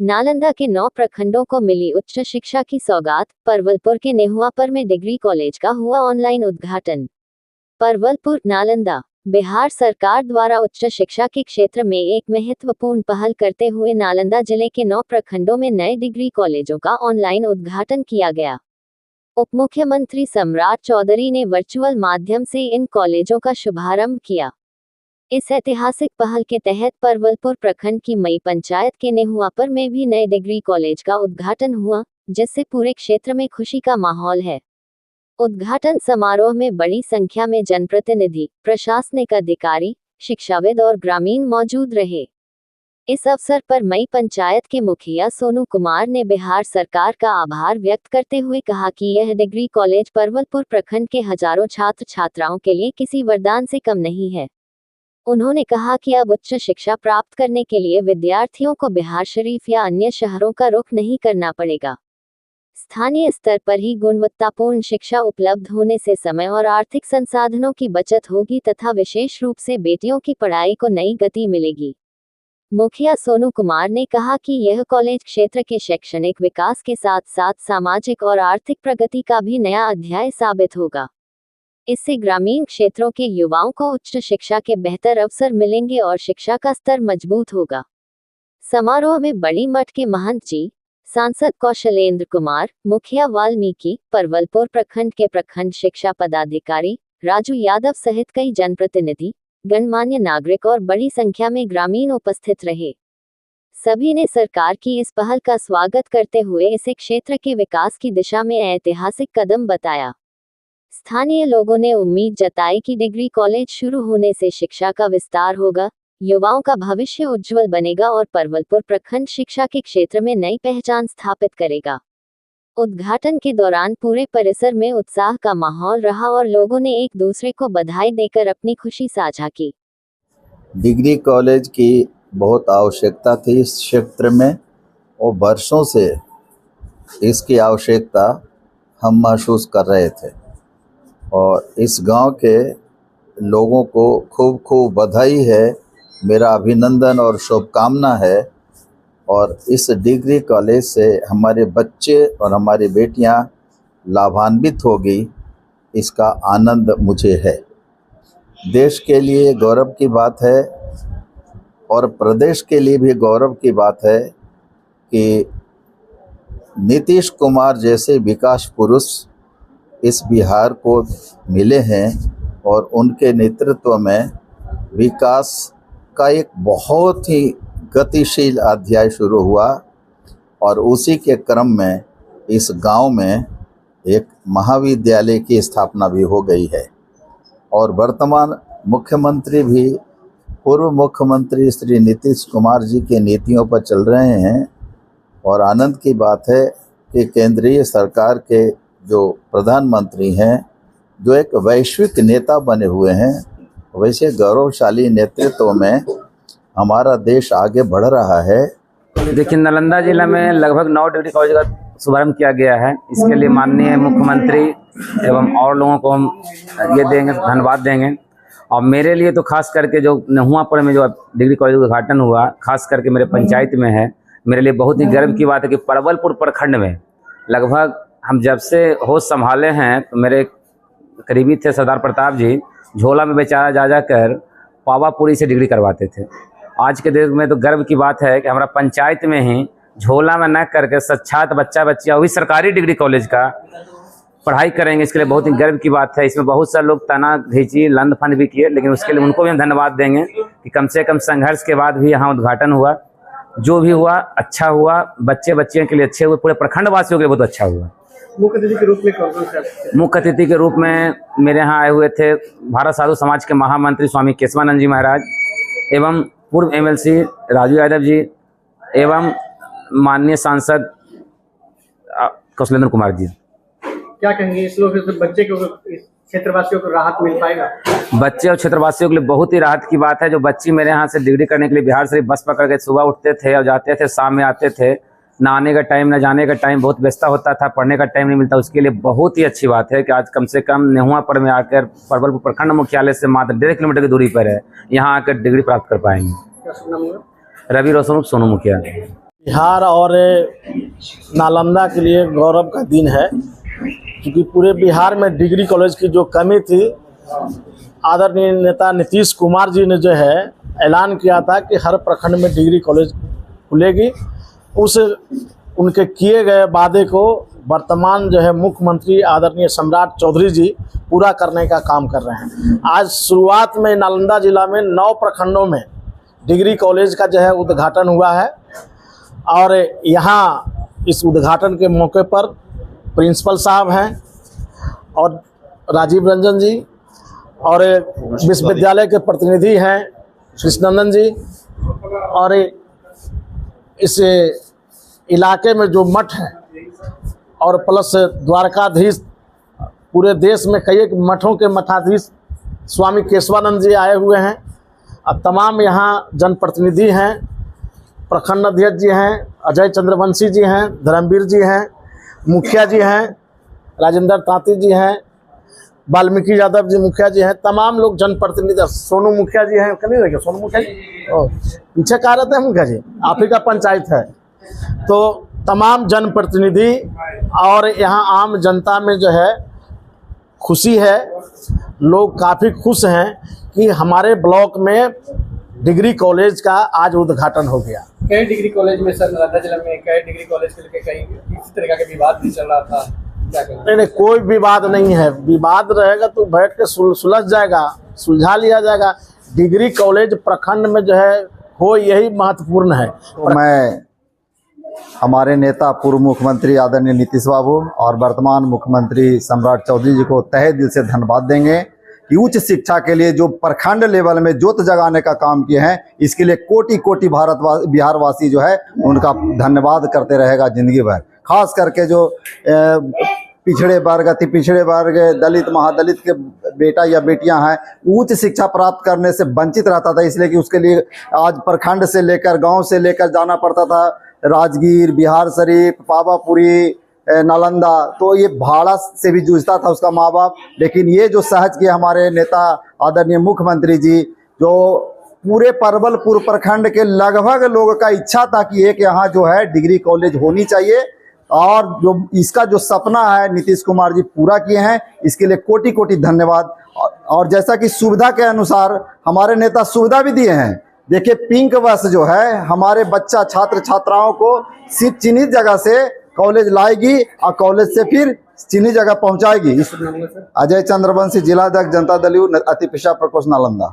नालंदा के 9 प्रखंडों को मिली उच्च शिक्षा की सौगात। परवलपुर के नेहुआपर में डिग्री कॉलेज का हुआ ऑनलाइन उद्घाटन। परवलपुर, नालंदा। बिहार सरकार द्वारा उच्च शिक्षा के क्षेत्र में एक महत्वपूर्ण पहल करते हुए नालंदा जिले के 9 प्रखंडों में नए डिग्री कॉलेजों का ऑनलाइन उद्घाटन किया गया। उप मुख्यमंत्री सम्राट चौधरी ने वर्चुअल माध्यम से इन कॉलेजों का शुभारंभ किया। इस ऐतिहासिक पहल के तहत परवलपुर प्रखंड की मई पंचायत के नेहुआपर में भी नए डिग्री कॉलेज का उद्घाटन हुआ, जिससे पूरे क्षेत्र में खुशी का माहौल है। उद्घाटन समारोह में बड़ी संख्या में जनप्रतिनिधि, प्रशासनिक अधिकारी, शिक्षाविद और ग्रामीण मौजूद रहे। इस अवसर पर मई पंचायत के मुखिया सोनू कुमार ने बिहार सरकार का आभार व्यक्त करते हुए कहा कि यह डिग्री कॉलेज परवलपुर प्रखंड के हजारों छात्र छात्राओं के लिए किसी वरदान से कम नहीं है। उन्होंने कहा कि अब उच्च शिक्षा प्राप्त करने के लिए विद्यार्थियों को बिहारशरीफ या अन्य शहरों का रुख नहीं करना पड़ेगा। स्थानीय स्तर पर ही गुणवत्तापूर्ण शिक्षा उपलब्ध होने से समय और आर्थिक संसाधनों की बचत होगी तथा विशेष रूप से बेटियों की पढ़ाई को नई गति मिलेगी। मुखिया सोनू कुमार ने कहा कि यह कॉलेज क्षेत्र के शैक्षणिक विकास के साथ साथ सामाजिक और आर्थिक प्रगति का भी नया अध्याय साबित होगा। इससे ग्रामीण क्षेत्रों के युवाओं को उच्च शिक्षा के बेहतर अवसर मिलेंगे और शिक्षा का स्तर मजबूत होगा। समारोह में बड़ी मठ के महंत जी, सांसद कौशलेंद्र कुमार, मुखिया वाल्मीकि, परवलपुर प्रखंड के प्रखंड शिक्षा पदाधिकारी राजू यादव सहित कई जनप्रतिनिधि, गणमान्य नागरिक और बड़ी संख्या में ग्रामीण उपस्थित रहे। सभी ने सरकार की इस पहल का स्वागत करते हुए इसे क्षेत्र के विकास की दिशा में ऐतिहासिक कदम बताया। स्थानीय लोगों ने उम्मीद जताई कि डिग्री कॉलेज शुरू होने से शिक्षा का विस्तार होगा, युवाओं का भविष्य उज्जवल बनेगा और परवलपुर प्रखंड शिक्षा के क्षेत्र में नई पहचान स्थापित करेगा। उद्घाटन के दौरान पूरे परिसर में उत्साह का माहौल रहा और लोगों ने एक दूसरे को बधाई देकर अपनी खुशी साझा की। डिग्री कॉलेज की बहुत आवश्यकता थी इस क्षेत्र में और वर्षों से इसकी आवश्यकता हम महसूस कर रहे थे और इस गांव के लोगों को खूब खूब बधाई है, मेरा अभिनंदन और शुभकामना है। और इस डिग्री कॉलेज से हमारे बच्चे और हमारी बेटियां लाभान्वित होगी, इसका आनंद मुझे है। देश के लिए गौरव की बात है और प्रदेश के लिए भी गौरव की बात है कि नीतीश कुमार जैसे विकास पुरुष इस बिहार को मिले हैं और उनके नेतृत्व में विकास का एक बहुत ही गतिशील अध्याय शुरू हुआ और उसी के क्रम में इस गांव में एक महाविद्यालय की स्थापना भी हो गई है और वर्तमान मुख्यमंत्री भी पूर्व मुख्यमंत्री श्री नीतीश कुमार जी के नीतियों पर चल रहे हैं। और आनंद की बात है कि केंद्रीय सरकार के जो प्रधानमंत्री हैं, जो एक वैश्विक नेता बने हुए हैं, वैसे गौरवशाली नेतृत्व में हमारा देश आगे बढ़ रहा है। देखिए, नालंदा जिला में लगभग 9 डिग्री कॉलेज का शुभारंभ किया गया है। इसके लिए माननीय मुख्यमंत्री एवं और लोगों को हम ये देंगे, धन्यवाद देंगे। और मेरे लिए तो खास करके जो नेहुआपुर में जो डिग्री कॉलेज का उद्घाटन हुआ, खास करके मेरे पंचायत में है, मेरे लिए बहुत ही गर्व की बात है कि परवलपुर प्रखंड में लगभग हम जब से होश संभाले हैं तो मेरे करीबी थे सरदार प्रताप जी, झोला में बेचारा जा जाकर पावापुरी से डिग्री करवाते थे। आज के दिन में तो गर्व की बात है कि हमारा पंचायत में ही झोला में न करके सच्छात बच्चा वो भी सरकारी डिग्री कॉलेज का पढ़ाई करेंगे। इसके लिए बहुत ही गर्व की बात है। इसमें बहुत सारे लोग तना घींची लंद फंद भी किए, लेकिन उसके लिए उनको भी हम धन्यवाद देंगे कि कम से कम संघर्ष के बाद भी यहाँ उद्घाटन हुआ। जो भी हुआ अच्छा हुआ, बच्चियों के लिए अच्छे हुए, पूरे प्रखंड वासियों के लिए बहुत अच्छा हुआ। मुख्य अतिथि के रूप में कौन से? मुख्य अतिथि के रूप में मेरे यहाँ आए हुए थे भारत साधु समाज के महामंत्री स्वामी केशवानंद जी महाराज एवं पूर्व MLC राजू यादव जी एवं माननीय सांसद कौशलेंद्र कुमार जी। क्या कहेंगे इस लोग से बच्चे को, क्षेत्रवासियों को राहत मिल पाएगा? बच्चे और क्षेत्रवासियों के लिए बहुत ही राहत की बात है। जो बच्ची मेरे यहाँ से डिग्री करने के लिए बिहार से बस पकड़ के सुबह उठते थे और जाते थे, शाम में आते थे, ना आने का टाइम ना जाने का टाइम, बहुत व्यस्त होता था, पढ़ने का टाइम नहीं मिलता। उसके लिए बहुत ही अच्छी बात है कि आज कम से कम नेहुआपुर में आकर परवलपुर प्रखंड मुख्यालय से मात्र 1.5 किलोमीटर की दूरी पर है, यहाँ आकर डिग्री प्राप्त कर पाएंगे। क्या नाम है? रवि रोशन सोनू मुखिया। बिहार और नालंदा के लिए गौरव का दिन है, क्योंकि पूरे बिहार में डिग्री कॉलेज की जो कमी थी, आदरणीय नेता नीतीश कुमार जी ने जो है ऐलान किया था कि हर प्रखंड में डिग्री कॉलेज खुलेगी। उस उनके किए गए वादे को वर्तमान जो है मुख्यमंत्री आदरणीय सम्राट चौधरी जी पूरा करने का काम कर रहे हैं। आज शुरुआत में नालंदा जिला में 9 प्रखंडों में डिग्री कॉलेज का जो है उद्घाटन हुआ है और यहाँ इस उद्घाटन के मौके पर प्रिंसिपल साहब हैं और राजीव रंजन जी और विश्वविद्यालय के प्रतिनिधि हैं कृष्णनंदन जी और इस इलाके में जो मठ हैं और प्लस द्वारकाधीश, पूरे देश में कई एक मठों के मठाधीश स्वामी केशवानंद जी आए हुए हैं। अब तमाम यहाँ जनप्रतिनिधि हैं, प्रखंड अध्यक्ष जी हैं, अजय चंद्रवंशी जी हैं, धर्मवीर जी हैं, मुखिया जी हैं, राजेंद्र तांती जी हैं, वाल्मीकि यादव जी मुखिया जी हैं, तमाम लोग जनप्रतिनिधि, सोनू मुखिया जी हैं, कहीं रखे सोनू मुखिया जी पीछे कहा रहते हैं मुखिया जी, आप ही का पंचायत है। तो तमाम जनप्रतिनिधि और यहाँ आम जनता में जो है खुशी है, लोग काफ़ी खुश हैं कि हमारे ब्लॉक में डिग्री कॉलेज का आज उद्घाटन हो गया। कई डिग्री कॉलेज में सर नालंदा जिला में कई डिग्री कॉलेज के लेकर कई इसी तरह के विवाद भी चल रहा था, क्या कहेंगे? नहीं, कोई विवाद नहीं है। विवाद रहेगा तो बैठ के सुलझ जाएगा, सुलझा लिया जाएगा। डिग्री कॉलेज प्रखंड में जो है हो, यही महत्वपूर्ण है। तो मैं हमारे नेता पूर्व मुख्यमंत्री आदरणीय नीतीश बाबू और वर्तमान मुख्यमंत्री सम्राट चौधरी जी को तहे दिल से धन्यवाद देंगे कि उच्च शिक्षा के लिए जो प्रखंड लेवल में जोत जगाने का काम किए हैं, इसके लिए कोटि कोटि बिहारवासी जो है उनका धन्यवाद करते रहेगा जिंदगी भर। खास करके जो पिछड़े वर्ग, अति पिछड़े वर्ग, दलित, महादलित के बेटा या बेटियां हैं, उच्च शिक्षा प्राप्त करने से वंचित रहता था, इसलिए कि उसके लिए आज प्रखंड से लेकर गांव से लेकर जाना पड़ता था, राजगीर, बिहार शरीफ, पावापुरी, नालंदा, तो ये भाड़ा से भी जूझता था उसका माँ बाप। लेकिन ये जो सहज किए हमारे नेता आदरणीय मुख्यमंत्री जी, जो पूरे परवलपुर प्रखंड के लगभग लोगों का इच्छा था कि एक यहाँ जो है डिग्री कॉलेज होनी चाहिए, और जो इसका जो सपना है नीतीश कुमार जी पूरा किए हैं, इसके लिए कोटि कोटि धन्यवाद। और जैसा कि सुविधा के अनुसार हमारे नेता सुविधा भी दिए हैं। देखिए, पिंक बस जो है हमारे बच्चा छात्र छात्राओं को सिर्फ चिन्हित जगह से कॉलेज लाएगी और कॉलेज से फिर चिन्हित जगह पहुंचाएगी। अजय चंद्रवंशी, जिलाध्यक्ष जनता दल यू, अति पिछड़ा प्रकोष्ठ, नालंदा।